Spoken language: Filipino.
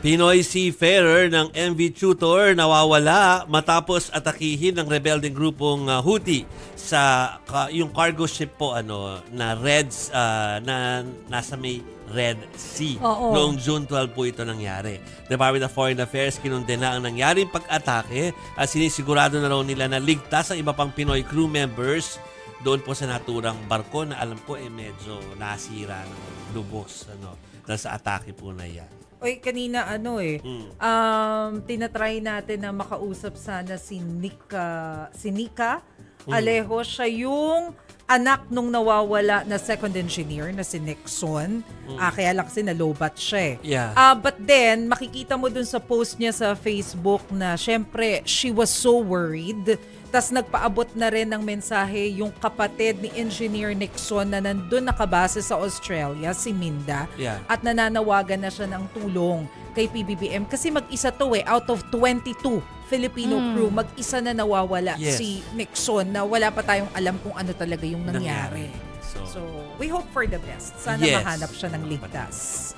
Pinoy seafarer ng MV Tutor nawawala matapos atakihin ng rebelding grupong Houthi sa yung cargo ship po na na nasa may Red Sea. Noong June 12 po ito nangyari. Department of Foreign Affairs kinundena ang nangyaring pag-atake at sinisigurado na raw nila na ligtas ang iba pang Pinoy crew members doon po sa naturang barko na alam ko medyo nasira ng lubos dahil sa atake po na yan. Oy, kanina tinatry natin na makausap sana si Nika Alejo. Siya yung anak nung nawawala na second engineer na si Nixon. Kaya lang kasi nalobat siya But then, makikita mo dun sa post niya sa Facebook na syempre, she was so worried. Tas nagpaabot na rin ng mensahe yung kapatid ni Engineer Nixon na nandun nakabase sa Australia, si Minda. At nananawagan na siya ng tulong kay PBBM. Kasi mag-isa to out of 22 Filipino crew, mag-isa na nawawala si Nixon na wala pa tayong alam kung ano talaga yung nangyari. So we hope for the best. Sana mahanap siya ng ligtas.